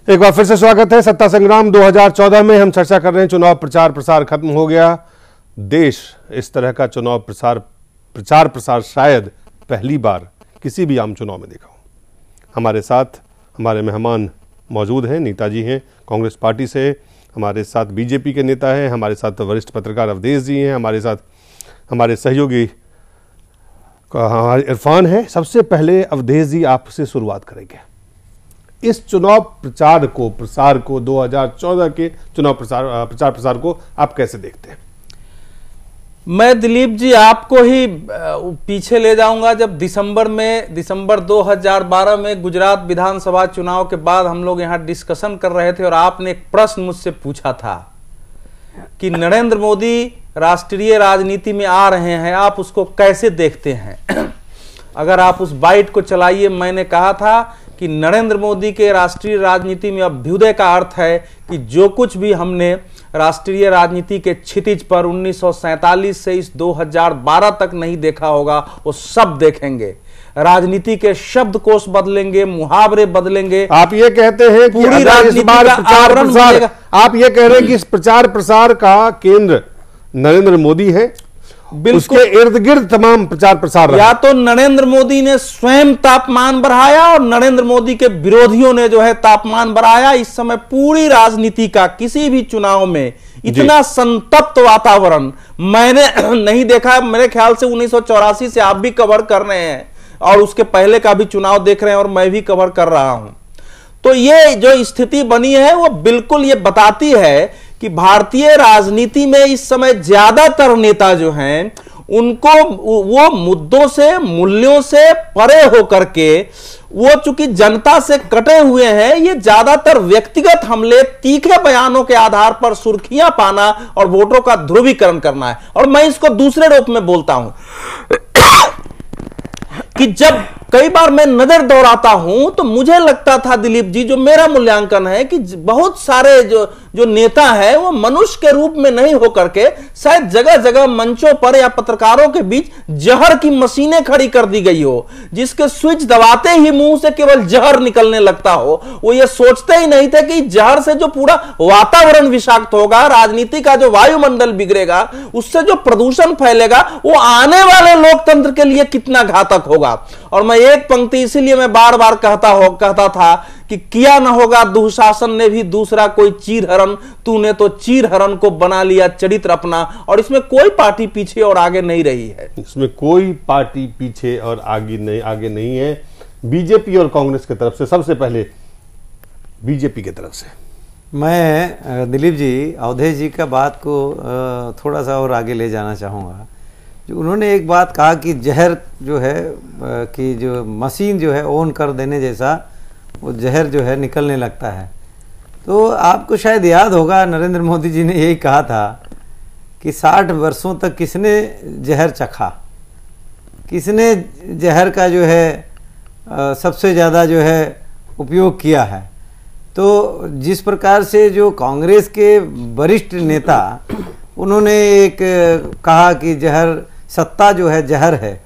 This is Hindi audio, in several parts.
एक बार फिर से स्वागत है। सत्ता संग्राम 2014 में हम चर्चा कर रहे हैं। चुनाव प्रचार प्रसार खत्म हो गया। देश इस तरह का चुनाव प्रचार प्रसार शायद पहली बार किसी भी आम चुनाव में देखा हो। हमारे साथ हमारे मेहमान मौजूद हैं। नीता जी हैं कांग्रेस पार्टी से, हमारे साथ बीजेपी के नेता हैं, हमारे साथ वरिष्ठ पत्रकार अवधेश जी हैं, हमारे साथ हमारे सहयोगी इरफान है। सबसे पहले अवधेश जी आपसे शुरुआत करेंगे। इस चुनाव प्रचार को 2014 के चुनाव प्रचार प्रसार को आप कैसे देखते हैं? मैं दिलीप जी आपको ही पीछे ले जाऊंगा। जब दिसंबर 2012 में गुजरात विधानसभा चुनाव के बाद हम लोग यहाँ डिस्कशन कर रहे थे और आपने एक प्रश्न मुझसे पूछा था कि नरेंद्र मोदी राष्ट्रीय राजनीति में आ रहे हैं, आप उसको कैसे देखते हैं? अगर आप उस बाइट को चलाइए, मैंने कहा था कि नरेंद्र मोदी के राष्ट्रीय राजनीति में अभ्युदय का अर्थ है कि जो कुछ भी हमने राष्ट्रीय राजनीति के क्षितिज पर 1947 से इस 2012 तक नहीं देखा होगा, वो सब देखेंगे। राजनीति के शब्दकोश बदलेंगे, मुहावरे बदलेंगे। आप ये कहते हैं कि पूरी राजनीति का आवरण बदलेगा। आप ये कह रहे हैं कि इस प्रचार प्रसार का केंद्र नरेंद्र मोदी है, उसके इर्द गिर्द तमाम प्रचार प्रसार रहा। या तो नरेंद्र मोदी ने स्वयं तापमान बढ़ाया और नरेंद्र मोदी के विरोधियों ने जो है तापमान बढ़ाया। इस समय पूरी राजनीति का किसी भी चुनाव में इतना संतप्त वातावरण मैंने नहीं देखा। मेरे ख्याल से 1984 से आप भी कवर कर रहे हैं और उसके पहले का भी चुनाव देख रहे हैं और मैं भी कवर कर रहा हूं। तो ये जो स्थिति बनी है वो बिल्कुल ये बताती है कि भारतीय राजनीति में इस समय ज्यादातर नेता जो हैं उनको वो मुद्दों से, मूल्यों से परे होकर के, वो चूंकि जनता से कटे हुए हैं, ये ज्यादातर व्यक्तिगत हमले, तीखे बयानों के आधार पर सुर्खियां पाना और वोटों का ध्रुवीकरण करना है। और मैं इसको दूसरे रूप में बोलता हूं कि जब कई बार मैं नजर दौड़ाता हूं तो मुझे लगता था दिलीप जी, जो मेरा मूल्यांकन है, कि बहुत सारे जो नेता है वो मनुष्य के रूप में नहीं होकर के शायद जगह जगह मंचों पर या पत्रकारों के बीच जहर की मशीनें खड़ी कर दी गई हो, जिसके स्विच दबाते ही मुंह से केवल जहर निकलने लगता हो। वो ये सोचते ही नहीं थे कि जहर से जो पूरा वातावरण विषाक्त होगा, राजनीति का जो वायुमंडल बिगड़ेगा, उससे जो प्रदूषण फैलेगा, वो आने वाले लोकतंत्र के लिए कितना घातक होगा। और मैं एक पंक्ति इसीलिए मैं बार बार कहता था कि किया न होगा दुशासन ने भी दूसरा कोई चीर हरण, तूने तो चीर हरण को बना लिया चरित्र अपना। और इसमें कोई पार्टी पीछे और आगे नहीं रही है। इसमें कोई पार्टी पीछे और आगे नहीं है। बीजेपी और कांग्रेस की तरफ से, सबसे पहले बीजेपी की तरफ से मैं दिलीप जी अवधेश जी का बात को थोड़ा सा और आगे ले जाना चाहूँगा। जो उन्होंने एक बात कहा कि जहर जो है कि जो मशीन जो है ऑन कर देने जैसा वो जहर जो है निकलने लगता है। तो आपको शायद याद होगा नरेंद्र मोदी जी ने यही कहा था कि 60 वर्षों तक किसने जहर चखा, किसने जहर का जो है सबसे ज़्यादा जो है उपयोग किया है। तो जिस प्रकार से जो कांग्रेस के वरिष्ठ नेता उन्होंने एक कहा कि जहर सत्ता जो है जहर है,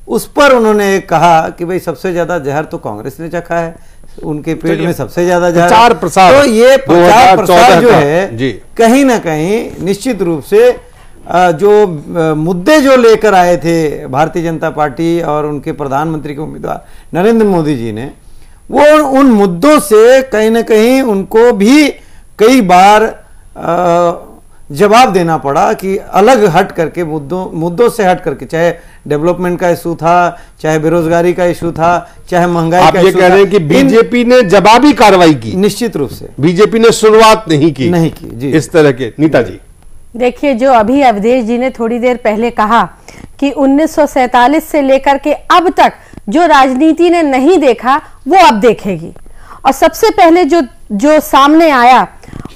उस पर उन्होंने एक कहा कि भाई सबसे ज्यादा जहर तो कांग्रेस ने चखा है, उनके पेट में सबसे ज्यादा जहर। प्रचार प्रसार, तो ये प्रचार प्रसार जो है कहीं ना कहीं निश्चित रूप से जो मुद्दे जो लेकर आए थे भारतीय जनता पार्टी और उनके प्रधानमंत्री के उम्मीदवार नरेंद्र मोदी जी ने, वो उन मुद्दों से कहीं ना कहीं उनको भी कई बार जवाब देना पड़ा कि अलग हट करके मुद्दों से हट करके, चाहे डेवलपमेंट का इशू था, चाहे बेरोजगारी का इशू था, चाहे महंगाई का इशू था। आप ये कह रहे हैं कि बीजेपी ने जवाबी कार्रवाई की? निश्चित रूप से बीजेपी ने शुरुआत नहीं की जी। इस तरह के। नीता जी देखिए, जो अभी अवधेश जी ने थोड़ी देर पहले कहा कि 1947 से लेकर के अब तक जो राजनीति ने नहीं देखा वो अब देखेगी। और सबसे पहले जो सामने आया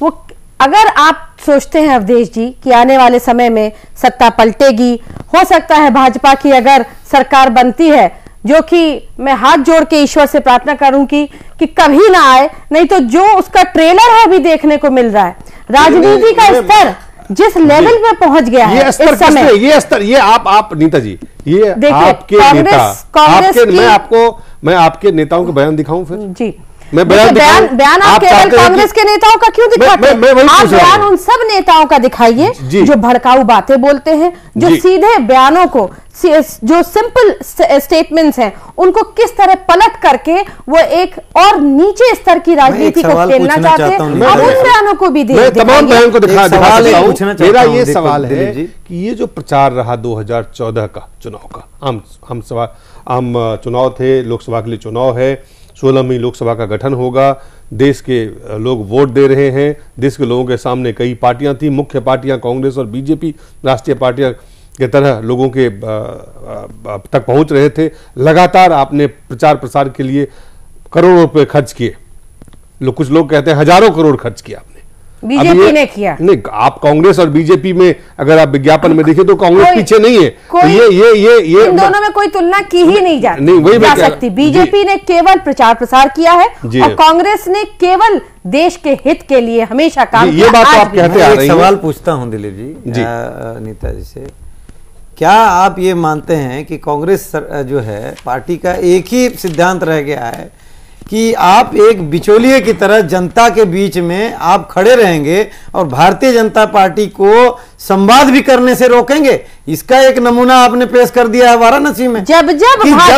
वो, अगर आप सोचते हैं अवधेश जी कि आने वाले समय में सत्ता पलटेगी, हो सकता है भाजपा की अगर सरकार बनती है, जो कि मैं हाथ जोड़ के ईश्वर से प्रार्थना करूंगी कि कभी ना आए, नहीं तो जो उसका ट्रेलर है अभी देखने को मिल रहा है। राजनीति का स्तर जिस लेवल पे पहुंच गया है इस समय, ये आप नीता जी, ये आपके नेता, मैं आपके नेताओं के बयान दिखाऊं फिर जी। बयान आप केवल कांग्रेस के नेताओं का क्यों दिखाते हैं? आप बयान उन सब नेताओं का दिखाइए जो भड़काऊ बातें बोलते हैं, जो सीधे बयानों को, जो सिंपल स्टेटमेंट्स हैं, उनको किस तरह पलट करके वो एक और नीचे स्तर की राजनीति को खेलना चाहते हैं। अब उन बयानों को भी तमाम बयान को दिखा मेरा ये सवाल है कि ये जो प्रचार रहा 2014 का चुनाव का, आम चुनाव थे, लोकसभा के लिए चुनाव है, 16वीं लोकसभा का गठन होगा, देश के लोग वोट दे रहे हैं, देश के लोगों के सामने कई पार्टियां थी, मुख्य पार्टियां कांग्रेस और बीजेपी राष्ट्रीय पार्टियां के तरह लोगों के तक पहुंच रहे थे। लगातार आपने प्रचार प्रसार के लिए करोड़ों रुपए खर्च किए, कुछ लोग कहते हैं हजारों करोड़ खर्च किया आपने, बीजेपी ने किया। नहीं, आप कांग्रेस और बीजेपी में अगर आप विज्ञापन में देखिए तो कांग्रेस पीछे नहीं है। तो ये इन दोनों में कोई तुलना की ही नहीं जा सकती। बीजेपी ने केवल प्रचार प्रसार किया है और कांग्रेस ने केवल देश के हित के लिए हमेशा काम किया। ये बात तो आप कहते आ रही हैं। सवाल पूछता हूं दिलीप जी, नीता जी से, क्या आप ये मानते हैं कि कांग्रेस जो है पार्टी का एक ही सिद्धांत रह गया है कि आप एक बिचौलिए की तरह जनता के बीच में आप खड़े रहेंगे और भारतीय जनता पार्टी को संवाद भी करने से रोकेंगे? इसका एक नमूना आपने पेश कर दिया है वाराणसी में। जब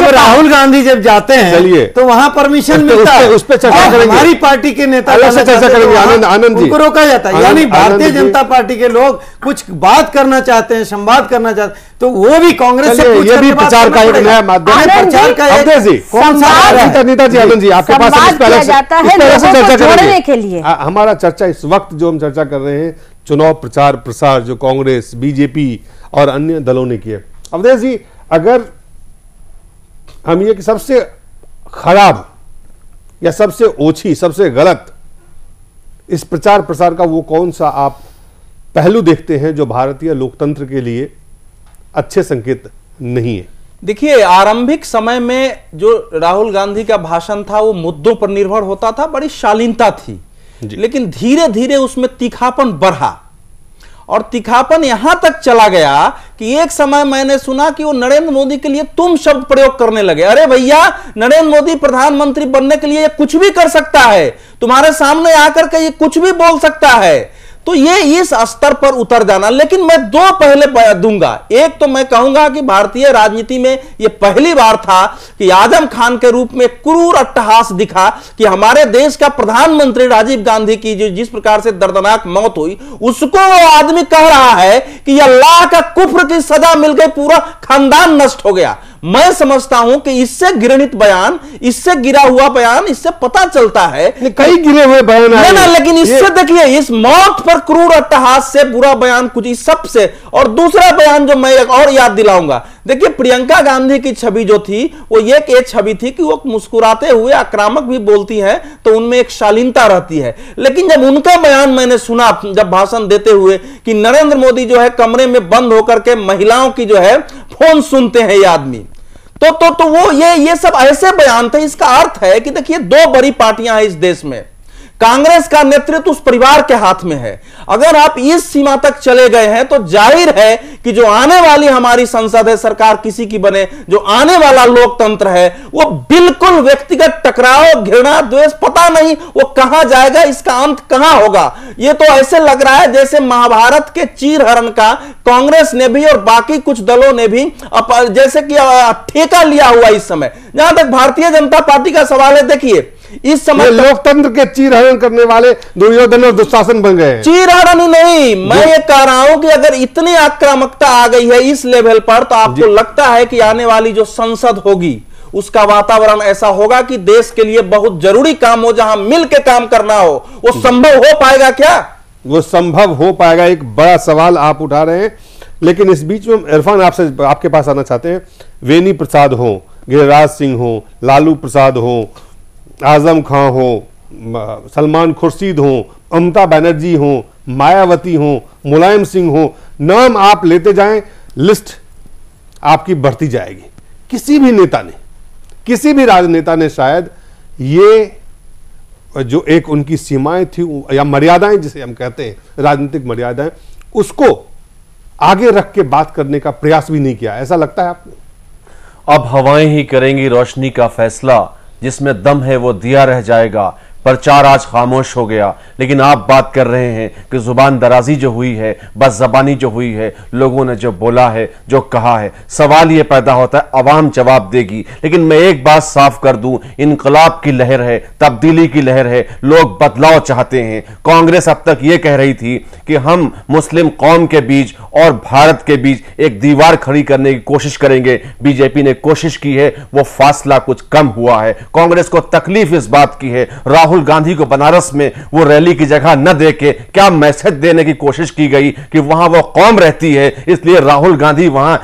राहुल गांधी जब जाते हैं तो वहां परमिशन मिलता है, उस पर चर्चा करेंगे। हमारी पार्टी के नेता चर्चा करेंगे, आनंद जी, उनको रोका जाता है। यानी भारतीय जनता पार्टी के लोग कुछ बात करना चाहते हैं, संवाद करना चाहते हैं, तो वो भी कांग्रेस से ये भी प्रचार का एक नया माध्यम है। प्रचार का कौन सा? नीता जी, आनंद जी, आपके पास चर्चा जोड़ने के लिए हमारा चर्चा इस वक्त जो हम चर्चा कर रहे हैं चुनाव प्रचार प्रसार जो कांग्रेस, बीजेपी और अन्य दलों ने किया। अवधेश जी, अगर हम ये कि सबसे खराब या सबसे ओछी, सबसे गलत इस प्रचार प्रसार का वो कौन सा आप पहलू देखते हैं जो भारतीय लोकतंत्र के लिए अच्छे संकेत नहीं है? देखिए, आरंभिक समय में जो राहुल गांधी का भाषण था वो मुद्दों पर निर्भर होता था, बड़ी शालीनता थी, लेकिन धीरे धीरे उसमें तीखापन बढ़ा और तीखापन यहां तक चला गया कि एक समय मैंने सुना कि वो नरेंद्र मोदी के लिए तुम शब्द प्रयोग करने लगे। अरे भैया, नरेंद्र मोदी प्रधानमंत्री बनने के लिए ये कुछ भी कर सकता है, तुम्हारे सामने आकर के ये कुछ भी बोल सकता है। तो ये इस स्तर पर उतर जाना, लेकिन मैं दो पहले दूंगा। एक तो मैं कहूंगा कि भारतीय राजनीति में ये पहली बार था कि आजम खान के रूप में क्रूर अट्टहास दिखा कि हमारे देश का प्रधानमंत्री राजीव गांधी की जो जिस प्रकार से दर्दनाक मौत हुई, उसको वो आदमी कह रहा है कि अल्लाह का कुफ्र की सजा मिल गई, पूरा खानदान नष्ट हो गया। मैं समझता हूं कि इससे घृणित बयान, इससे गिरा हुआ बयान, इससे पता चलता है कई गिरे हुए बयान है ना, लेकिन इससे देखिए, इस मौत पर क्रूर अट्टहास से बुरा बयान कुछ इस सबसे। और दूसरा बयान जो मैं एक और याद दिलाऊंगा, देखिए प्रियंका गांधी की छवि जो थी वो ये छवि थी कि वो मुस्कुराते हुए आक्रामक भी बोलती है तो उनमें एक शालीनता रहती है, लेकिन जब उनका बयान मैंने सुना जब भाषण देते हुए कि नरेंद्र मोदी जो है कमरे में बंद होकर के महिलाओं की जो है फोन सुनते हैं ये आदमी, तो वो ये सब ऐसे बयान थे। इसका अर्थ है कि देखिए, दो बड़ी पार्टियां हैं इस देश में, कांग्रेस का नेतृत्व उस परिवार के हाथ में है। अगर आप इस सीमा तक चले गए हैं तो जाहिर है कि जो आने वाली हमारी संसद है, सरकार किसी की बने, जो आने वाला लोकतंत्र है वो बिल्कुल व्यक्तिगत टकराव, घृणा, द्वेष, पता नहीं वो कहां जाएगा, इसका अंत कहां होगा। ये तो ऐसे लग रहा है जैसे महाभारत के चीरहरण का कांग्रेस ने भी और बाकी कुछ दलों ने भी जैसे कि ठेका लिया हुआ इस समय। जहां तक भारतीय जनता पार्टी का सवाल है, देखिए इस समय लोकतंत्र के चीरहरण करने वाले दुर्योधन और दुशासन बन गए हैं। चीरहरण ही नहीं, मैं ये कह रहा हूं कि अगर इतनी आक्रामकता आ गई है इस लेवल पर, तो आपको लगता है कि आने वाली जो संसद होगी उसका वातावरण ऐसा होगा कि देश के लिए बहुत जरूरी काम हो, जहां मिल के काम करना हो, वो संभव हो पाएगा क्या? वो संभव हो पाएगा, एक बड़ा सवाल आप उठा रहे हैं। लेकिन इस बीच में इरफान आपसे आपके पास आना चाहते हैं। वेनी प्रसाद हो, गिरिराज सिंह हो, लालू प्रसाद हो, आजम खां हो, सलमान खुर्शीद हो, ममता बनर्जी हो, मायावती हो, मुलायम सिंह हो, नाम आप लेते जाएं, लिस्ट आपकी बढ़ती जाएगी। किसी भी नेता ने, किसी भी राजनेता ने शायद ये जो एक उनकी सीमाएं थी या मर्यादाएं जिसे हम कहते हैं, राजनीतिक मर्यादाएं, उसको आगे रख के बात करने का प्रयास भी नहीं किया। ऐसा लगता है आपको? अब हवाएं ही करेंगी रोशनी का फैसला, जिसमें दम है वो दिया रह जाएगा। प्रचार आज खामोश हो गया, लेकिन आप बात कर रहे हैं कि जुबान दराजी जो हुई है, बस जबानी जो हुई है, लोगों ने जो बोला है, जो कहा है, सवाल ये पैदा होता है अवाम जवाब देगी। लेकिन मैं एक बात साफ कर दूं, इनकलाब की लहर है, तब्दीली की लहर है, लोग बदलाव चाहते हैं। कांग्रेस अब तक ये कह रही थी कि हम मुस्लिम कौम के बीच और भारत के बीच एक दीवार खड़ी करने की कोशिश करेंगे। बीजेपी ने कोशिश की है, वो फासला कुछ कम हुआ है। कांग्रेस को तकलीफ इस बात की है, राहुल गांधी को बनारस में वो रैली की जगह न देके क्या मैसेज देने की कोशिश की गई कि वहां वो कौम रहती है, इसलिए राहुल गांधी वहां,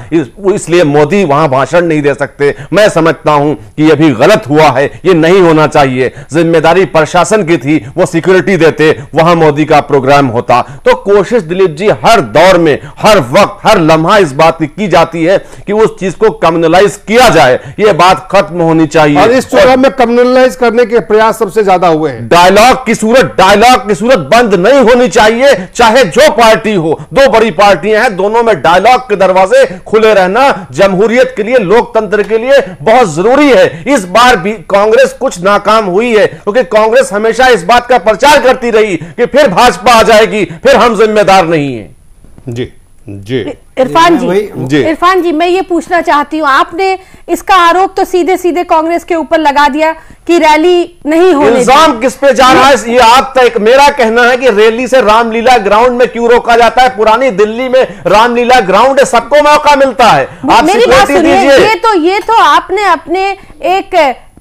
इसलिए मोदी वहां भाषण नहीं दे सकते। मैं समझता हूं कि यह भी गलत हुआ है, यह नहीं होना चाहिए। जिम्मेदारी प्रशासन की थी, वो सिक्योरिटी देते, वहां मोदी का प्रोग्राम होता। तो कोशिश दिलीप जी हर दौर में, हर वक्त, हर लम्हा इस बात की जाती है कि उस चीज को कम्युनलाइज किया जाए, यह बात खत्म होनी चाहिए। और इस चुनाव में कम्युनलाइज करने के प्रयास सबसे ज्यादा हुए हैं। डायलॉग की सूरत बंद नहीं होनी चाहिए, चाहे जो पार्टी हो। दो बड़ी पार्टियां हैं, दोनों में डायलॉग के दरवाजे खुले रहना जमहूरियत के लिए, लोकतंत्र के लिए बहुत जरूरी है। इस बार भी कांग्रेस कुछ नाकाम हुई है, क्योंकि कांग्रेस हमेशा इस बात का प्रचार करती रही कि फिर भाजपा आ जाएगी, फिर हम जिम्मेदार नहीं है। जी जी इरफान जी, इरफान जी, मैं ये पूछना चाहती हूँ, आपने इसका आरोप तो सीधे सीधे कांग्रेस के ऊपर लगा दिया कि रैली नहीं होने, इल्जाम किस पे जा रहा है ये आप तक। मेरा कहना है कि रैली से रामलीला ग्राउंड में क्यों रोका जाता है? पुरानी दिल्ली में रामलीला ग्राउंड है, सबको मौका मिलता है। आप मेरी बात सुनिए, ये तो आपने अपने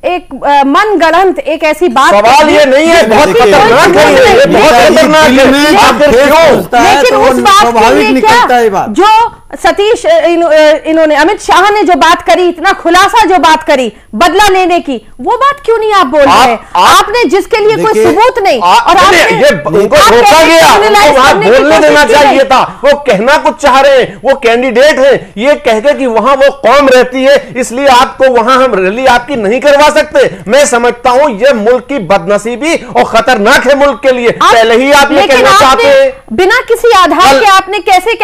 एक मन गढ़ंत एक ऐसी बात, सवाल ये नहीं है, बहुत खतरनाक है, ये बहुत खतरनाक है। लेकिन उस बात के लिए क्या जो सतीश इन्होंने अमित शाह ने जो बात करी, इतना खुलासा जो बात करी बदला लेने की, वो बात क्यों नहीं आप बोल रहे? आपने जिसके लिए कोई सबूत नहीं, और ये उनको रोका गया, उनको वहां बोलने देना चाहिए था। वो कहना कुछ चाह रहे हैं, वो कैंडिडेट हैं, ये कहकर कि वहां वो कौम रहती है, इसलिए आपको वहां हम रैली आपकी नहीं करवा सकते। मैं समझता हूं ये मुल्क की बदनसीबी और खतरनाक है मुल्क के लिए। पहले ही आप ये कहना चाहते हैं, बिना किसी आधार के आपने कैसे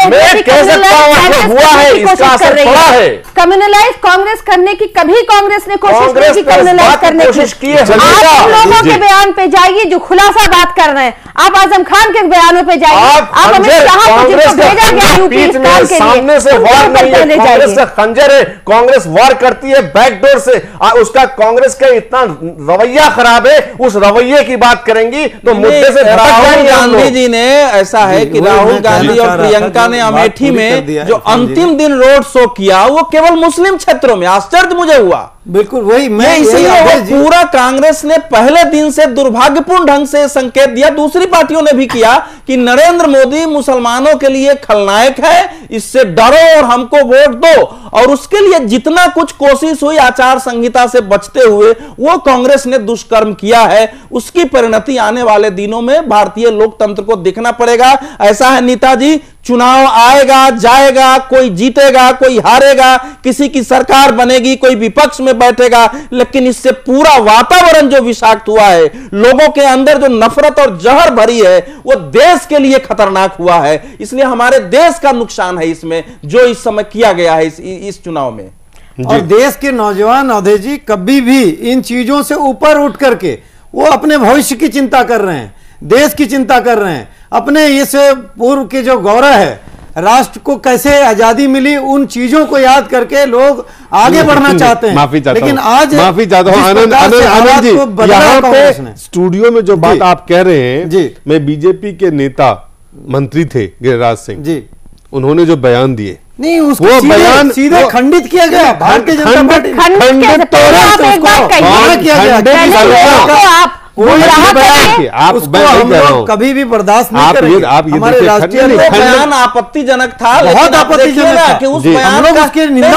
हुआ है, इसका असर पड़ा है। कम्युनलाइज कांग्रेस करने की कभी कांग्रेस ने कोशिश नहीं की, कम्युनलाइज करने की कोशिश की है। आप लोगों के बयान पे जाइए जो खुलासा बात कर रहे हैं, आप आजम खान के बयानों पे जाइए, आप अमित शाह को जिनको भेजा गया यूपी इस काम के सामने से वार नहीं है, कांग्रेस का खंजर है, कांग्रेस वार करती है बैकडोर से। उसका कांग्रेस का इतना रवैया खराब है, उस रवैये की बात करेंगी तो मुद्दे से राहुल गांधी जी ने, ऐसा है कि राहुल गांधी और प्रियंका ने अमेठी में जो अंतिम दिन रोड शो किया, वो केवल मुस्लिम क्षेत्रों में, आश्चर्य मुझे हुआ। बिल्कुल वही मैं, इसलिए पूरा कांग्रेस ने पहले दिन से दुर्भाग्यपूर्ण ढंग से संकेत दिया, दूसरी पार्टियों ने भी किया कि नरेंद्र मोदी मुसलमानों के लिए खलनायक है, इससे डरो और हमको वोट दो। और उसके लिए जितना कुछ कोशिश हुई आचार संहिता से बचते हुए, वो कांग्रेस ने दुष्कर्म किया है। उसकी परिणति आने वाले दिनों में भारतीय लोकतंत्र को देखना पड़ेगा। ऐसा है नेताजी, चुनाव आएगा जाएगा, कोई जीतेगा कोई हारेगा, किसी की सरकार बनेगी कोई विपक्ष में बैठेगा, लेकिन इससे पूरा वातावरण जो विषाक्त हुआ है, लोगों के अंदर जो नफरत और जहर भरी है, वो देश के लिए खतरनाक हुआ है। इसलिए हमारे देश का नुकसान है इसमें, जो इस समय किया गया है इस चुनाव में। और देश के नौजवान अवधेश जी कभी भी इन चीजों से ऊपर उठ करके वो अपने भविष्य की चिंता कर रहे हैं, देश की चिंता कर रहे हैं, अपने इस पूर्व के जो गौरव है, राष्ट्र को कैसे आजादी मिली, उन चीजों को याद करके लोग आगे बढ़ना चाहते हैं। माफी चाहता लेकिन हूं, आज माफी चाहता हूं आनंद जी, यहाँ पे स्टूडियो में जो बात आप कह रहे हैं, मैं बीजेपी के नेता मंत्री थे गिरिराज सिंह जी, उन्होंने जो बयान दिए, नहीं उसको बयान सीधे खंडित किया गया, भारतीय जनता पार्टी खंडित कभी भी बर्दाश्त नहीं करेंगे। हमारे राष्ट्रीय बयान आपत्तिजनक था, बहुत आपत्तिजनक था कि उस बयान का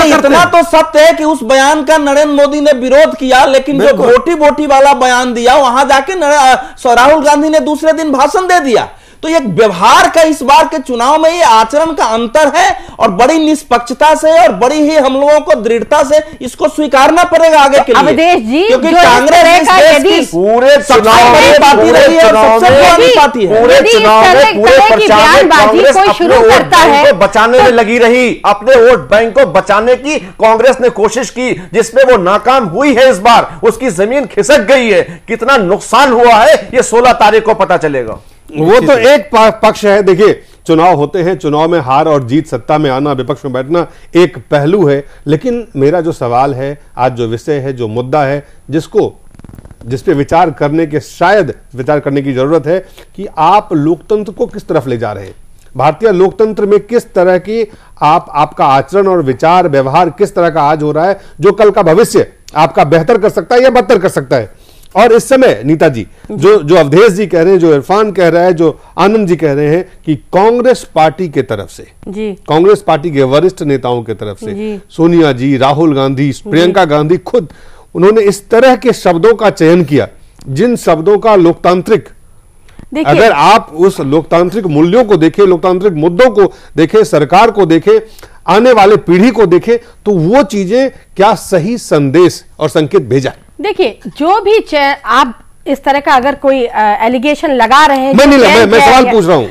इतना तो सत्य है कि उस बयान का नरेंद्र मोदी ने विरोध किया, लेकिन जो बोटी वाला बयान दिया, वहां जाके राहुल गांधी ने दूसरे दिन भाषण दे दिया। तो एक व्यवहार का इस बार के चुनाव में ये आचरण का अंतर है और बड़ी निष्पक्षता से और बड़ी ही हम लोगों को दृढ़ता से इसको स्वीकारना पड़ेगा आगे के लिए। अवधेश जी, क्योंकि जो कांग्रेस इस देश की पूरे चुनाव में पार्टी रही है और सबसे बड़ी पार्टी है। पूरे चुनाव में पूरे प्रचार में कांग्रेस अपने वोट बैंक को बचाने में लगी रही, अपने वोट बैंक को बचाने की कांग्रेस ने कोशिश की, जिसमें वो नाकाम हुई है। इस बार उसकी जमीन खिसक गई है। कितना नुकसान हुआ है ये 16 तारीख को पता चलेगा। वो तो एक पक्ष है। देखिए, चुनाव होते हैं, चुनाव में हार और जीत, सत्ता में आना, विपक्ष में बैठना एक पहलू है। लेकिन मेरा जो सवाल है, आज जो विषय है, जो मुद्दा है, जिस पे विचार करने के शायद विचार करने की जरूरत है कि आप लोकतंत्र को किस तरफ ले जा रहे हैं। भारतीय लोकतंत्र में किस तरह की आपका आचरण और विचार व्यवहार किस तरह का आज हो रहा है, जो कल का भविष्य आपका बेहतर कर सकता है या बदतर कर सकता है। और इस समय नीता जी, जो अवधेश जी कह रहे हैं, जो इरफान कह रहा है, जो आनंद जी कह रहे हैं कि कांग्रेस पार्टी के तरफ से, कांग्रेस पार्टी के वरिष्ठ नेताओं के तरफ से, सोनिया जी, राहुल गांधी, प्रियंका गांधी खुद, उन्होंने इस तरह के शब्दों का चयन किया जिन शब्दों का लोकतांत्रिक, अगर आप उस लोकतांत्रिक मूल्यों को देखें, लोकतांत्रिक मुद्दों को देखें, सरकार को देखें, आने वाले पीढ़ी को देखें, तो वो चीजें क्या सही संदेश और संकेत भेजा। देखिए, जो भी आप इस तरह का अगर कोई एलिगेशन लगा रहे हैं, मैं सवाल पूछ रहा हूं,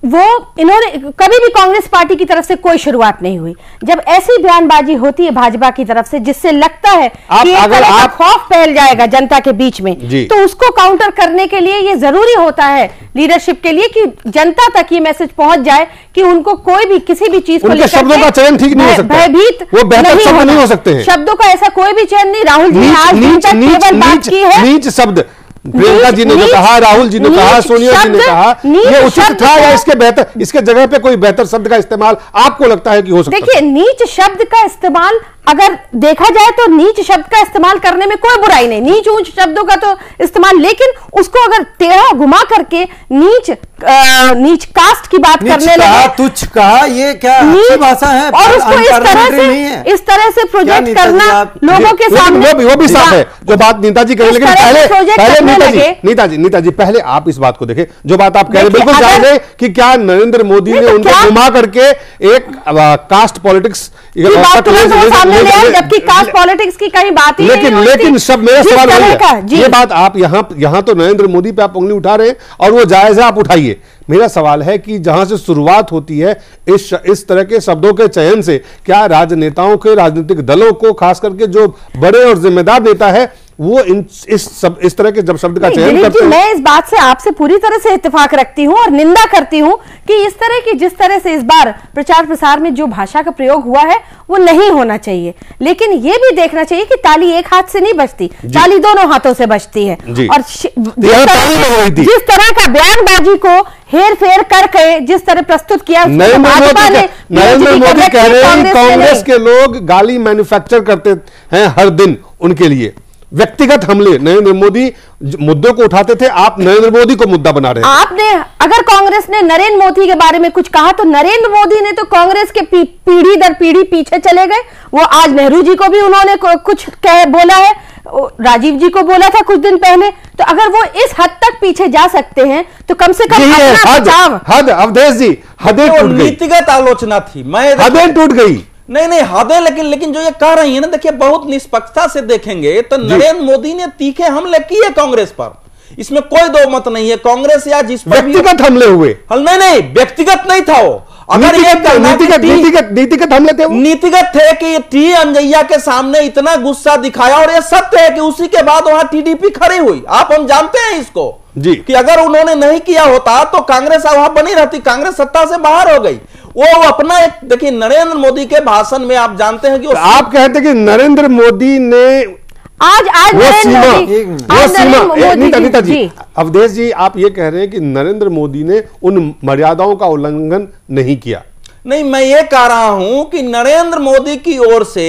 वो इन्होंने कभी भी कांग्रेस पार्टी की तरफ से कोई शुरुआत नहीं हुई। जब ऐसी बयानबाजी होती है भाजपा की तरफ से जिससे लगता है कि एक तरह का खौफ फैल जाएगा जनता के बीच में, तो उसको काउंटर करने के लिए ये जरूरी होता है लीडरशिप के लिए कि जनता तक ये मैसेज पहुंच जाए कि उनको कोई भी किसी भी चीज को लेकर शब्दों का चयन ठीक नहीं हो सकता, भयभीत वो बेहतर शब्द नहीं हो सकते हैं। शब्दों का ऐसा कोई भी चयन नहीं। राहुल जी ने आज केवल बात की है नीच शब्द, प्रियंका जी ने जो कहा, राहुल जी ने कहा, सोनिया जी ने कहा, ये उचित था या इसके जगह पे कोई बेहतर शब्द का इस्तेमाल आपको लगता है कि हो सकता है? देखिए, नीच शब्द का इस्तेमाल अगर देखा जाए तो नीच शब्द का इस्तेमाल करने में कोई बुराई नहीं, नीच ऊंच शब्दों का तो इस्तेमाल, लेकिन उसको अगर टेढ़ा घुमा करके नीच कास्ट की बात करने लगे, तुच्छ कहा, ये क्या अच्छी भाषा है? और उसको इस तरह से प्रोजेक्ट करना लोगों के सामने, वो भी साफ है जो बात नीता जी कह रहे हैं। लेकिन पहले नीता जी पहले आप इस बात को देखें, जो बात आप कह रहे हैं बिल्कुल जान रहे कि क्या नरेंद्र मोदी ने उनको घुमा करके एक कास्ट पॉलिटिक्स जबकि कास्ट पॉलिटिक्स की कहीं बात ही नहीं। लेकिन सब मेरा सवाल वही है, ये बात आप यहां तो नरेंद्र मोदी पे आप उंगली उठा रहे हैं और वो जायज है, आप उठाइए। मेरा सवाल है कि जहां से शुरुआत होती है इस तरह के शब्दों के चयन से, क्या राजनेताओं के, राजनीतिक दलों को, खास करके जो बड़े और जिम्मेदार नेता है, वो इस तरह के जब शब्द का चयन करते हैं? मैं इस बात से आपसे पूरी तरह से इत्तेफाक रखती हूं और निंदा करती हूं कि इस तरह की, जिस तरह से इस बार प्रचार प्रसार में जो भाषा का प्रयोग हुआ है वो नहीं होना चाहिए। लेकिन ये भी देखना चाहिए कि ताली एक हाथ से नहीं बजती, ताली दोनों हाथों से बजती है। और जिस तरह का बयानबाजी को हेर फेर करके जिस तरह प्रस्तुत किया, नरेंद्र मोदी कह रहे हैं कांग्रेस के लोग गाली मैन्युफैक्चर करते हैं हर दिन उनके लिए, व्यक्तिगत हमले। नरेंद्र मोदी मुद्दों को उठाते थे, आप नरेंद्र मोदी को मुद्दा बना रहे हैं। आपने अगर कांग्रेस ने नरेंद्र मोदी के बारे में कुछ कहा तो नरेंद्र मोदी ने तो कांग्रेस के पीढ़ी दर पीढ़ी पीछे चले गए। वो आज नेहरू जी को भी उन्होंने कुछ बोला है, राजीव जी को बोला था कुछ दिन पहले। तो अगर वो इस हद तक पीछे जा सकते हैं तो कम से कम हद अवधेश जी, हदें टूट गई, नीतिगत आलोचना थी, हदें टूट गई। नहीं हदें, लेकिन जो ये कह रही है ना, देखिए बहुत निष्पक्षता से देखेंगे तो नरेंद्र मोदी ने तीखे हमले किए कांग्रेस पर, इसमें कोई दो मत नहीं है। कांग्रेस या जिस पर व्यक्तिगत हमले हुए, नहीं व्यक्तिगत नहीं था वो, अगर ये नीतिगत हमले थे, नीतिगत थे कि टी अंजैया के सामने इतना गुस्सा दिखाया, और ये सत्य है कि उसी के बाद वहां टीडीपी खड़ी हुई। हम जानते हैं इसको जी, कि अगर उन्होंने नहीं किया होता तो कांग्रेस वहां बनी रहती, कांग्रेस सत्ता से बाहर हो गई। वो अपना एक, देखिए नरेंद्र मोदी के भाषण में आप जानते हैं कि आप कहते हैं कि नरेंद्र मोदी ने आज नीता जी, अवधेश जी, आप ये कह रहे हैं कि नरेंद्र मोदी ने उन मर्यादाओं का उल्लंघन नहीं किया। नहीं, मैं ये कह रहा हूं कि नरेंद्र मोदी की ओर से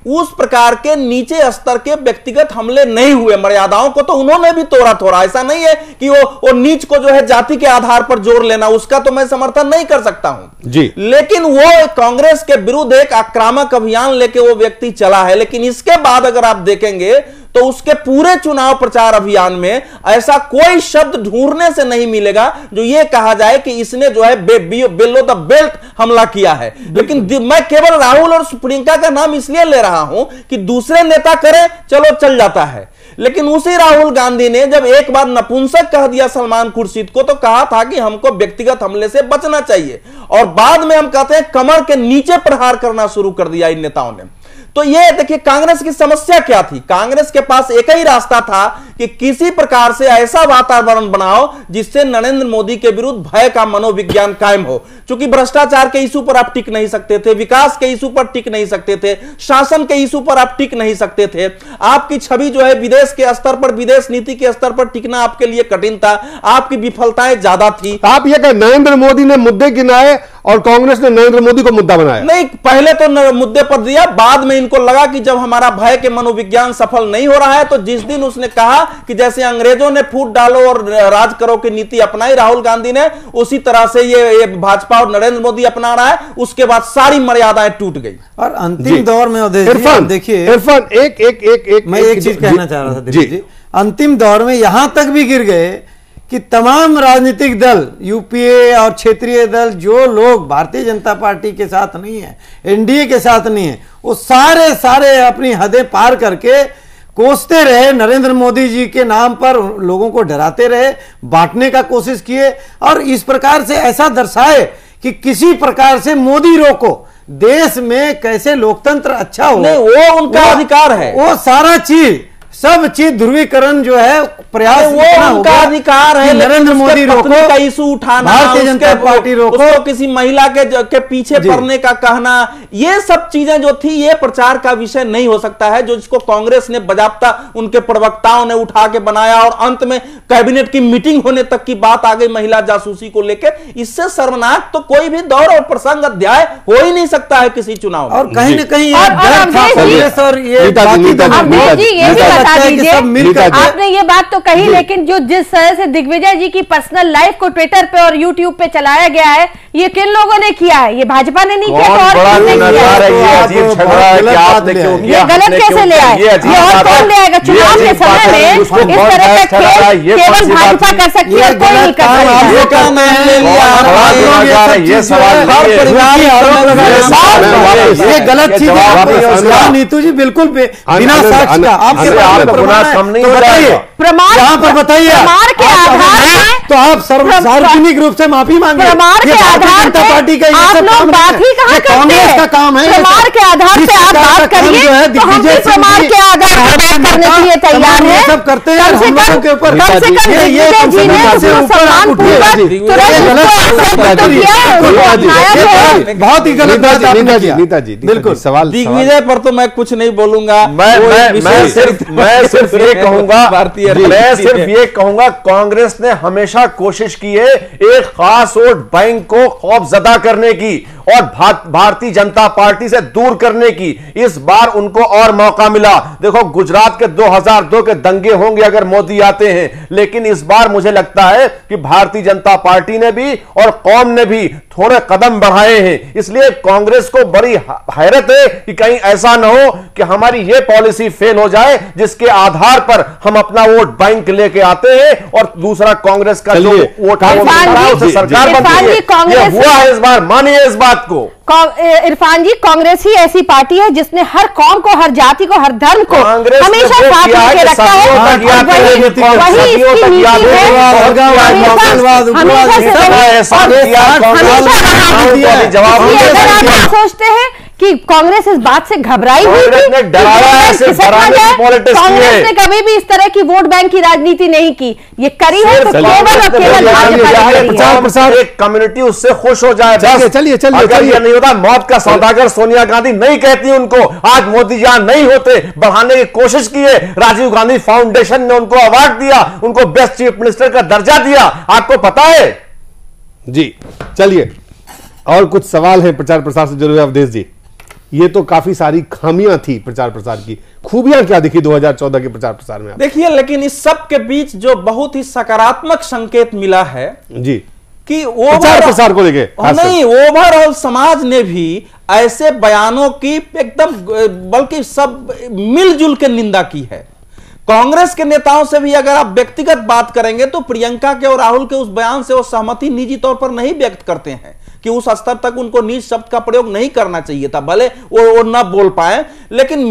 उस प्रकार के नीचे स्तर के व्यक्तिगत हमले नहीं हुए। मर्यादाओं को तो उन्होंने भी तोड़ा थोड़ा, ऐसा नहीं है कि वो नीच को जो है जाति के आधार पर जोर लेना, उसका तो मैं समर्थन नहीं कर सकता हूं जी। लेकिन वो कांग्रेस के विरुद्ध एक आक्रामक अभियान लेके वो व्यक्ति चला है। लेकिन इसके बाद अगर आप देखेंगे तो उसके पूरे चुनाव प्रचार अभियान में ऐसा कोई शब्द ढूंढने से नहीं मिलेगा जो ये कहा जाए कि इसने जो है बिलो द बेल्ट हमला किया है। लेकिन मैं केवल राहुल और प्रियंका का नाम इसलिए ले रहा हूं कि दूसरे नेता करें चलो चल जाता है, लेकिन उसी राहुल गांधी ने जब एक बार नपुंसक कह दिया सलमान खुर्शीद को तो कहा था कि हमको व्यक्तिगत हमले से बचना चाहिए, और बाद में हम कहते हैं कमर के नीचे प्रहार करना शुरू कर दिया इन नेताओं ने। तो ये देखिए कांग्रेस की समस्या क्या थी, कांग्रेस के पास एक ही रास्ता था कि किसी प्रकार से ऐसा वातावरण बनाओ जिससे नरेंद्र मोदी के विरुद्ध भय का मनोविज्ञान कायम हो। क्योंकि भ्रष्टाचार के इशू पर आप टिक नहीं सकते थे, विकास के इशू पर टिक नहीं सकते थे, शासन के इशू पर आप टिक नहीं सकते थे, आपकी छवि जो है विदेश के स्तर पर, विदेश नीति के स्तर पर टिकना आपके लिए कठिन था, आपकी विफलताएं ज्यादा थी। आप ये कहें नरेंद्र मोदी ने मुद्दे गिनाए और कांग्रेस ने नरेंद्र मोदी को मुद्दा बनाया? नहीं, पहले तो मुद्दे पर दिया, बाद में इनको लगा कि जब हमारा भय के मनोविज्ञान सफल नहीं हो रहा है तो जिस दिन उसने कहा कि जैसे अंग्रेजों ने फूट डालो और राज करो की नीति अपनाई राहुल गांधी ने, उसी तरह से ये भाजपा और नरेंद्र मोदी अपना रहा है, उसके बाद सारी मर्यादाएं टूट गई। और अंतिम दौर में इरफान देखिए, इरफान एक मैं एक चीज कहना चाह रहा था दिलीप जी, अंतिम दौर में यहां तक भी गिर गए कि तमाम राजनीतिक दल, यूपीए और क्षेत्रीय दल, जो लोग भारतीय जनता पार्टी के साथ नहीं है, एनडीए के साथ नहीं है, वो सारे अपनी हदें पार करके कोसते रहे, नरेंद्र मोदी जी के नाम पर लोगों को डराते रहे, बांटने का कोशिश किए और इस प्रकार से ऐसा दर्शाए कि किसी प्रकार से मोदी रोको, देश में कैसे लोकतंत्र अच्छा हो। नहीं, वो उनका अधिकार है, वो सारा चीज, सब चीज ध्रुवीकरण जो है प्रयास, वो उनका अधिकार है, नरेंद्र मोदी रोको का इशू उठाना, भारतीय जनता पार्टी रोको, किसी महिला के पीछे पड़ने का कहना, ये सब चीजें जो थी ये प्रचार का विषय नहीं हो सकता है, जो जिसको कांग्रेस ने बजाबता उनके प्रवक्ताओं ने उठा के बनाया और अंत में कैबिनेट की मीटिंग होने तक की बात आ गई महिला जासूसी को लेकर। इससे शर्मनाक तो कोई भी दौर और प्रसंग अध्याय हो ही नहीं सकता है किसी चुनाव में। और कहीं ना कहीं आपने ये बात तो कही, लेकिन जो जिस तरह से दिग्विजय जी की पर्सनल लाइफ को ट्विटर पे और यूट्यूब पे चलाया गया है, ये किन लोगों ने किया है? ये भाजपा ने नहीं किया तो और किसने किया है? ये गलत कैसे ले आए? ये और कौन ले आएगा? चुनाव के समय में इस तरह का खेल केवल भाजपा कर सकती है, कोई नहीं कर सकता। ये गलत चीज है नीतू जी, बिल्कुल बिना साक्ष्य का आपके बताइए, प्रमाण यहाँ पर बताइए, प्रमाण के आधार पर तो आप सार्वजनिक रूप से माफी मांगे। प्रमाण के आधार पर पार्टी का आप लोग बात ही कहाँ करते हैं? का काम है, प्रमाण के आधार पर आप बात करिए तो हम भी प्रमाण के आधार पर बात करने के लिए तैयार हैं। सब करते हैं हम लोगों के ऊपर, कम से कम दिग्विजय जी ने बहुत ही गलत बात आपने किया। बिल्कुल सवाल दिग्विजय पर तो मैं कुछ नहीं बोलूंगा, मैं सिर्फ ये कहूंगा कांग्रेस ने हमेशा कोशिश की है एक खास वोट बैंक को खौफजदा करने की और भारतीय जनता पार्टी से दूर करने की। इस बार उनको और मौका मिला। देखो गुजरात के 2002 के दंगे होंगे अगर मोदी आते हैं, लेकिन इस बार मुझे लगता है कि भारतीय जनता पार्टी ने भी और कौम ने भी थोड़े कदम बढ़ाए हैं। इसलिए कांग्रेस को बड़ी हैरत है कि कहीं ऐसा ना हो कि हमारी यह पॉलिसी फेल हो जाए जिसके आधार पर हम अपना वोट बैंक लेके आते हैं और दूसरा कांग्रेस का जो वोट है उसे सरकार बनती है। यह हुआ है इस बार, मानिए इस बात को। इरफान जी, कांग्रेस ही ऐसी पार्टी है जिसने हर कौम को, हर जाति को, हर धर्म को हमेशा साथ लेके रखा है। वही इसकी नीति है। आप सोचते हैं कि कांग्रेस इस बात से घबराई हुई थी? कांग्रेस ने कभी भी इस तरह की वोट बैंक की राजनीति नहीं की। ये करी है तो केवल और केवल एक कम्युनिटी उससे खुश हो जाए। चलिए अगर ये नहीं होता, मौत का सौदागर सोनिया गांधी नहीं कहती उनको, आज मोदी जी नहीं होते। बढ़ाने की कोशिश की है, राजीव गांधी फाउंडेशन ने उनको अवार्ड दिया, उनको बेस्ट चीफ मिनिस्टर का दर्जा दिया, आपको पता है जी। चलिए और कुछ सवाल हैं प्रचार प्रसार से जुड़े हुए। अवधेश जी, ये तो काफी सारी खामियां थी प्रचार प्रसार की, खूबियां क्या दिखी 2014 के प्रचार प्रसार में? देखिए, लेकिन इस सब के बीच जो बहुत ही सकारात्मक संकेत मिला है जी कि प्रचार प्रसार को लेके नहीं, ओवरऑल समाज ने भी ऐसे बयानों की एकदम, बल्कि सब मिलजुल के निंदा की है। कांग्रेस के नेताओं से भी अगर आप व्यक्तिगत बात करेंगे तो प्रियंका के और राहुल के उस बयान से वो सहमति निजी तौर पर नहीं व्यक्त करते हैं कि उस स्तर तक उनको नीच शब्द का प्रयोग नहीं करना चाहिए था, भले वो ना बोल पाए। लेकिन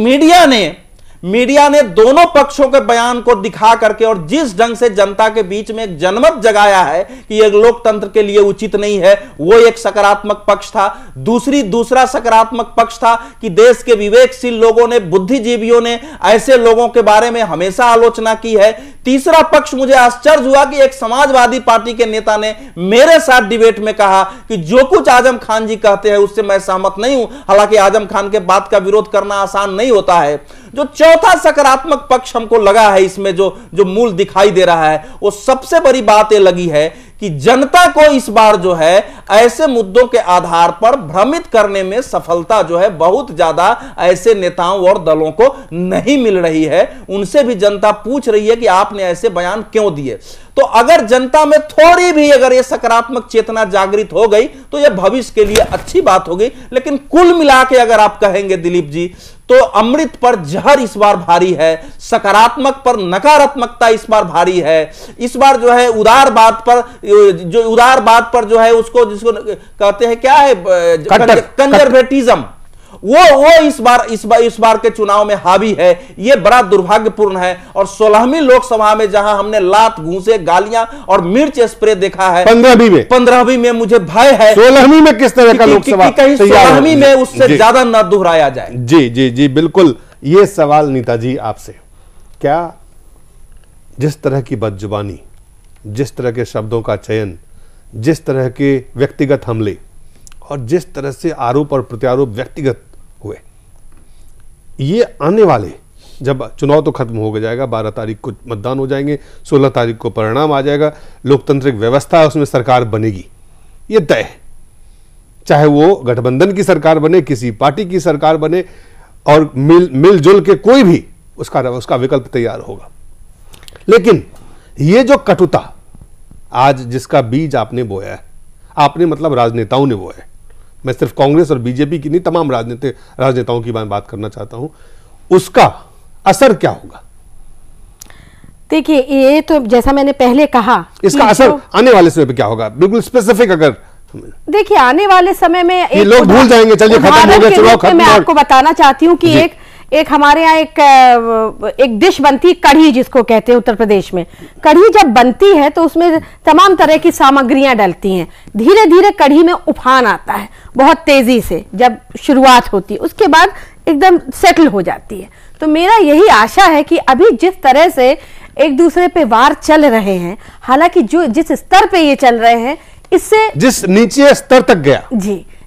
मीडिया ने दोनों पक्षों के बयान को दिखा करके और जिस ढंग से जनता के बीच में एक जनमत जगाया है कि यह लोकतंत्र के लिए उचित नहीं है, वो एक सकारात्मक पक्ष था। दूसरा सकारात्मक पक्ष था कि देश के विवेकशील लोगों ने, बुद्धिजीवियों ने ऐसे लोगों के बारे में हमेशा आलोचना की है। तीसरा पक्ष, मुझे आश्चर्य हुआ कि एक समाजवादी पार्टी के नेता ने मेरे साथ डिबेट में कहा कि जो कुछ आजम खान जी कहते हैं उससे मैं सहमत नहीं हूं। हालांकि आजम खान के बात का विरोध करना आसान नहीं होता है। जो चौथा सकारात्मक पक्ष हमको लगा है इसमें, जो मूल दिखाई दे रहा है, वो सबसे बड़ी बात ये लगी है कि जनता को इस बार जो है ऐसे मुद्दों के आधार पर भ्रमित करने में सफलता जो है बहुत ज्यादा ऐसे नेताओं और दलों को नहीं मिल रही है। उनसे भी जनता पूछ रही है कि आपने ऐसे बयान क्यों दिए। तो अगर जनता में थोड़ी भी अगर ये सकारात्मक चेतना जागृत हो गई तो यह भविष्य के लिए अच्छी बात होगी। लेकिन कुल मिला के अगर आप कहेंगे दिलीप जी, तो अमृत पर जहर इस बार भारी है, सकारात्मक पर नकारात्मकता इस बार भारी है। इस बार जो है उदारवाद पर जो है उसको जिसको कहते हैं क्या है, कंजर्वेटिज्म, वो इस बार के चुनाव में हावी है। ये बड़ा दुर्भाग्यपूर्ण है। और 16वीं लोकसभा में जहां हमने लात, घूंसे, गालियां और मिर्च स्प्रे देखा है, 15वीं में मुझे भय है 16वीं में किस तरह का लोकसभा कहीं 16वीं में उससे ज्यादा न दोहराया जाए। जी बिल्कुल। ये सवाल नेताजी आपसे, क्या जिस तरह की बदजुबानी, जिस तरह के शब्दों का चयन, जिस तरह के व्यक्तिगत हमले और जिस तरह से आरोप और प्रत्यारोप व्यक्तिगत हुए, ये आने वाले, जब चुनाव तो खत्म हो जाएगा, 12 तारीख को मतदान हो जाएंगे, 16 तारीख को परिणाम आ जाएगा, लोकतांत्रिक व्यवस्था है, उसमें सरकार बनेगी, ये तय है। चाहे वो गठबंधन की सरकार बने, किसी पार्टी की सरकार बने, और मिलजुल के कोई भी उसका विकल्प तैयार होगा। लेकिन ये जो कटुता आज जिसका बीज आपने बोया है, आपने मतलब राजनेताओं ने बोया है, मैं सिर्फ कांग्रेस और बीजेपी की नहीं, तमाम राजनेताओं की बात करना चाहता हूं, उसका असर क्या होगा? देखिए, ये तो जैसा मैंने पहले कहा, इसका असर आने वाले समय पे क्या होगा, बिल्कुल स्पेसिफिक अगर देखिए आने वाले समय में ये लोग भूल जाएंगे, चलिए खत्म हो गया चुनाव खत्म। मैं आपको बताना चाहती हूँ कि एक हमारे यहाँ एक डिश बनती, कढ़ी जिसको कहते हैं उत्तर प्रदेश में। कढ़ी जब बनती है तो उसमें तमाम तरह की सामग्रियां डलती हैं। धीरे धीरे कढ़ी में उफान आता है, बहुत तेजी से जब शुरुआत होती है, उसके बाद एकदम सेटल हो जाती है। तो मेरा यही आशा है कि अभी जिस तरह से एक दूसरे पे वार चल रहे हैं, हालांकि जो जिस स्तर पे ये चल रहे हैं, इससे जिस नीचे स्तर तक गया,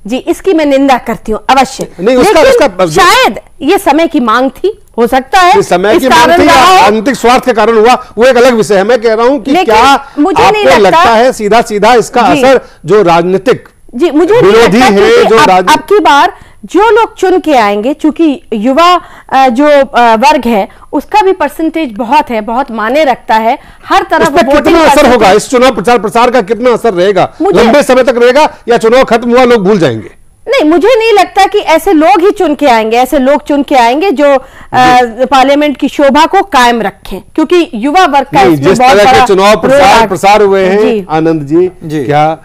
जी इसकी मैं निंदा करती हूँ अवश्य। नहीं, लेकिन शायद ये समय की मांग थी, हो सकता है समय की मांग थी या राजनीतिक स्वार्थ के कारण हुआ, वो एक अलग विषय है। मैं कह रहा हूं कि क्या आपको लगता है सीधा इसका असर जो राजनीतिक मुझे विरोधी है, जो अब की बार जो लोग चुन के आएंगे, चूंकि युवा जो वर्ग है उसका भी परसेंटेज बहुत है, बहुत माने रखता है, हर तरफ कितना असर होगा इस चुनाव प्रचार प्रसार का, कितना असर रहेगा, लंबे समय तक रहेगा या चुनाव खत्म हुआ लोग भूल जाएंगे? नहीं, मुझे नहीं लगता कि ऐसे लोग ही चुन के आएंगे। ऐसे लोग चुन के आएंगे जो पार्लियामेंट की शोभा को कायम रखें, क्योंकि युवा वर्ग का जिस तरह के चुनाव प्रसार हुए हैं आनंद जी, क्या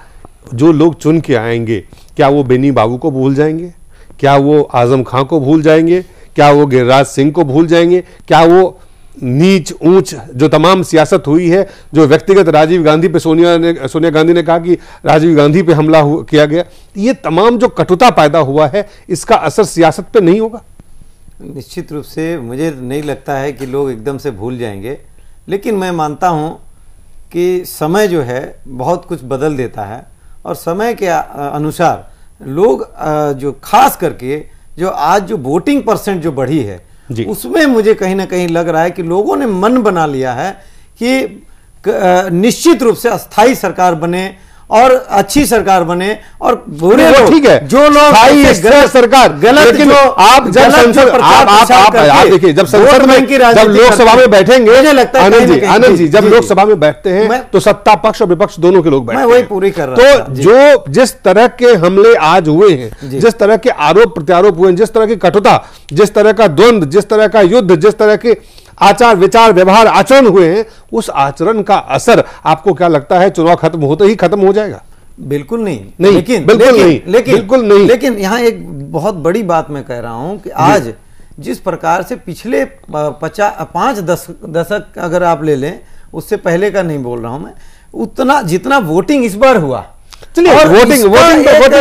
जो लोग चुन के आएंगे, क्या वो बेनी बाबू को भूल जाएंगे? क्या वो आजम खां को भूल जाएंगे? क्या वो गिरिराज सिंह को भूल जाएंगे? क्या वो नीच ऊंच जो तमाम सियासत हुई है, जो व्यक्तिगत राजीव गांधी पे सोनिया गांधी ने कहा कि राजीव गांधी पे हमला किया गया, ये तमाम जो कटुता पैदा हुआ है, इसका असर सियासत पे नहीं होगा? निश्चित रूप से मुझे नहीं लगता है कि लोग एकदम से भूल जाएंगे, लेकिन मैं मानता हूं कि समय जो है बहुत कुछ बदल देता है, और समय के अनुसार लोग जो खास करके जो आज जो वोटिंग परसेंट जो बढ़ी है, उसमें मुझे कहीं ना कहीं लग रहा है कि लोगों ने मन बना लिया है कि निश्चित रूप से अस्थाई सरकार बने और अच्छी सरकार बने, और बुरे लोग, ठीक है, जो लोग गलत सरकार गलत, लेकिन आप जब संसद आप देखिए, जब संसद में जब लोकसभा में बैठेंगे, मुझे लगता है आनंद जी जब लोकसभा में बैठते हैं तो सत्ता पक्ष और विपक्ष दोनों के लोग बैठते हैं। मैं वही पूरी कर रहा हूं। तो जो जिस तरह के हमले आज हुए हैं, जिस तरह के आरोप प्रत्यारोप हुए हैं, जिस तरह की कटुता, जिस तरह का द्वंद्व, जिस तरह का युद्ध, जिस तरह के आचार विचार व्यवहार आचरण हुए हैं, उस आचरण का असर आपको क्या लगता है चुनाव खत्म होते ही खत्म हो जाएगा? बिल्कुल नहीं, नहीं, बिल्कुल नहीं। लेकिन यहाँ एक बहुत बड़ी बात मैं कह रहा हूं कि आज जिस प्रकार से पिछले 5 दशक अगर आप ले लें, उससे पहले का नहीं बोल रहा हूं मैं, उतना जितना वोटिंग इस बार हुआ, चलिए वोटिंग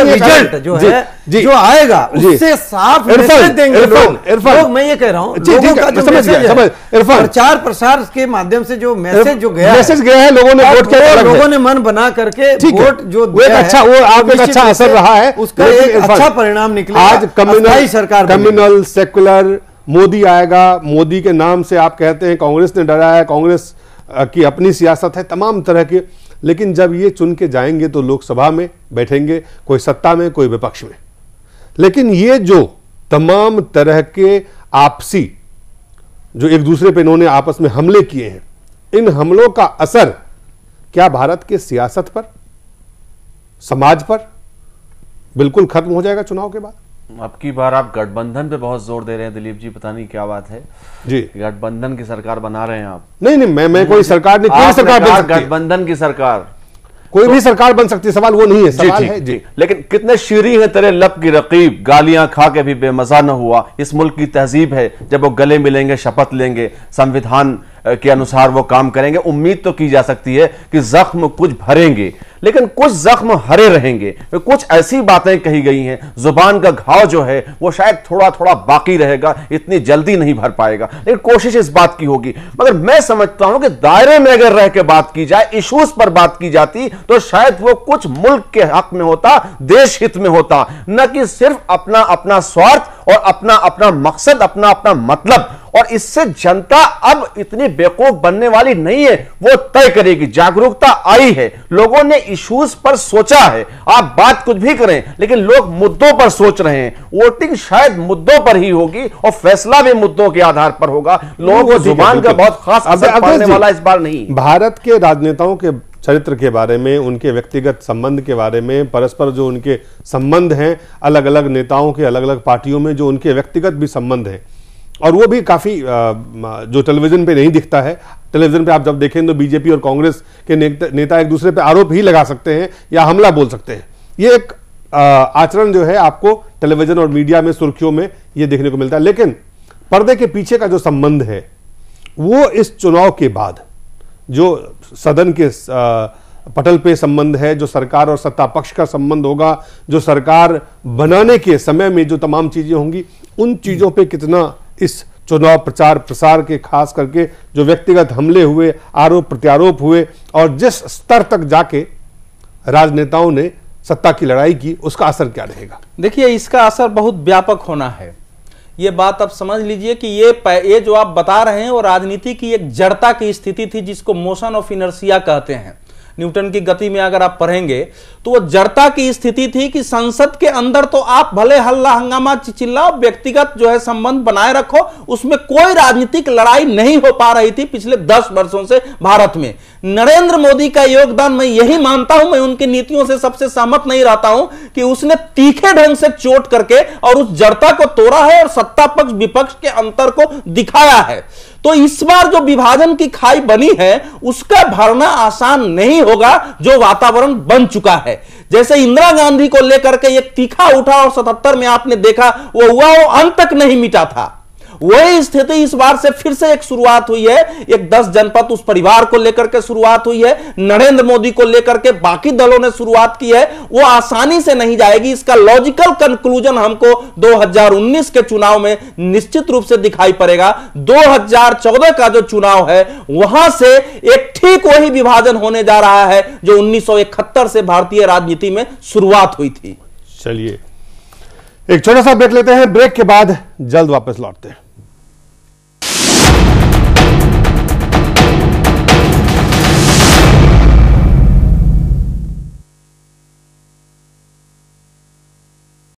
रिजल्ट जो है जो आएगा उससे साफ मैसेज देंगे लोग। मैं ये कह रहा हूँ लोगों का जो मैसेज है, प्रचार प्रसार के माध्यम से जो मैसेज गया है, लोगों ने वोट किया, लोगों ने मन बना करके वोट जो अच्छा, वो आप एक अच्छा असर रहा है, उसका एक अच्छा परिणाम निकला। आज कम्युनल सेकुलर मोदी आएगा, मोदी के नाम से आप कहते हैं कांग्रेस ने डरा है, कांग्रेस की अपनी सियासत है, तमाम तरह के, लेकिन जब ये चुन के जाएंगे तो लोकसभा में बैठेंगे, कोई सत्ता में कोई विपक्ष में। लेकिन ये जो तमाम तरह के आपसी जो एक दूसरे पे इन्होंने आपस में हमले किए हैं, इन हमलों का असर क्या भारत के सियासत पर, समाज पर बिल्कुल खत्म हो जाएगा चुनाव के बाद? अब की बार आप गठबंधन पे बहुत जोर दे रहे हैं दिलीप जी, पता नहीं क्या बात है जी। गठबंधन की सरकार बना रहे हैं आप? नहीं, मैं कोई सरकार नहीं, कोई सरकार बन सकती है, गठबंधन की सरकार, कोई भी सरकार बन सकती है, सवाल वो नहीं है, सवाल है जी। लेकिन कितने शीरी हैं तेरे लब की रकीब, गालियां खा के भी बेमजा न हुआ। इस मुल्क की तहजीब है, जब वो गले मिलेंगे, शपथ लेंगे, संविधान के अनुसार वो काम करेंगे, उम्मीद तो की जा सकती है कि जख्म कुछ भरेंगे, लेकिन कुछ जख्म हरे रहेंगे। कुछ ऐसी बातें कही गई हैं, जुबान का घाव जो है वो शायद थोड़ा थोड़ा बाकी रहेगा, इतनी जल्दी नहीं भर पाएगा, लेकिन कोशिश इस बात की होगी। मगर मैं समझता हूं कि दायरे में अगर रह के बात की जाए, इश्यूज पर बात की जाती, तो शायद वो कुछ मुल्क के हक में होता, देश हित में होता, न कि सिर्फ अपना अपना स्वार्थ और अपना अपना मकसद, अपना अपना मतलब। और इससे जनता अब इतनी बेवकूफ बनने वाली नहीं है, वो तय करेगी। जागरूकता आई है, लोगों ने इश्यूज पर सोचा है। आप बात कुछ भी करें, लेकिन लोग मुद्दों पर सोच रहे हैं। वोटिंग शायद मुद्दों पर ही होगी और फैसला भी मुद्दों के आधार पर होगा। लोगों को जुबान का बहुत खास असर पड़ने वाला इस बार नहीं। भारत के राजनेताओं के चरित्र के बारे में, उनके व्यक्तिगत संबंध के बारे में, परस्पर जो उनके संबंध हैं, अलग अलग नेताओं के अलग अलग पार्टियों में जो उनके व्यक्तिगत भी संबंध हैं, और वो भी काफी जो टेलीविजन पे नहीं दिखता है। टेलीविजन पे आप जब देखें तो बीजेपी और कांग्रेस के नेता एक दूसरे पे आरोप ही लगा सकते हैं या हमला बोल सकते हैं। ये एक आचरण जो है आपको टेलीविजन और मीडिया में, सुर्खियों में ये देखने को मिलता है। लेकिन पर्दे के पीछे का जो संबंध है, वो इस चुनाव के बाद जो सदन के पटल पे संबंध है, जो सरकार और सत्ता पक्ष का संबंध होगा, जो सरकार बनाने के समय में जो तमाम चीजें होंगी, उन चीजों पे कितना इस चुनाव प्रचार प्रसार के खास करके जो व्यक्तिगत हमले हुए, आरोप प्रत्यारोप हुए, और जिस स्तर तक जाके राजनेताओं ने सत्ता की लड़ाई की, उसका असर क्या रहेगा? देखिए, इसका असर बहुत व्यापक होना है। ये बात आप समझ लीजिए कि ये जो आप बता रहे हैं वो राजनीति की एक जड़ता की स्थिति थी, जिसको मोशन ऑफ इनर्शिया कहते हैं। न्यूटन की गति में अगर आप पढ़ेंगे तो वो जड़ता की स्थिति थी कि संसद के अंदर तो आप भले हल्ला हंगामा चिल्लाओ, व्यक्तिगत जो है संबंध बनाए रखो, उसमें कोई राजनीतिक लड़ाई नहीं हो पा रही थी पिछले 10 वर्षों से भारत में। नरेंद्र मोदी का योगदान मैं यही मानता हूं, मैं उनकी नीतियों से सबसे सहमत नहीं रहता हूं कि उसने तीखे ढंग से चोट करके और उस जड़ता को तोड़ा है और सत्ता पक्ष विपक्ष के अंतर को दिखाया है। तो इस बार जो विभाजन की खाई बनी है, उसका भरना आसान नहीं होगा, जो वातावरण बन चुका है। जैसे इंदिरा गांधी को लेकर के एक तीखा उठा और 77 में आपने देखा वो हुआ, वो अंत तक नहीं मिटा था। वही स्थिति इस बार से फिर से एक शुरुआत हुई है। एक 10 जनपद उस परिवार को लेकर के शुरुआत हुई है, नरेंद्र मोदी को लेकर के बाकी दलों ने शुरुआत की है। वो आसानी से नहीं जाएगी। इसका लॉजिकल कंक्लूजन हमको 2019 के चुनाव में निश्चित रूप से दिखाई पड़ेगा। 2014 का जो चुनाव है, वहां से एक ठीक वही विभाजन होने जा रहा है जो 1971 से भारतीय राजनीति में शुरुआत हुई थी। चलिए एक छोटा सा ब्रेक लेते हैं, ब्रेक के बाद जल्द वापस लौटते हैं।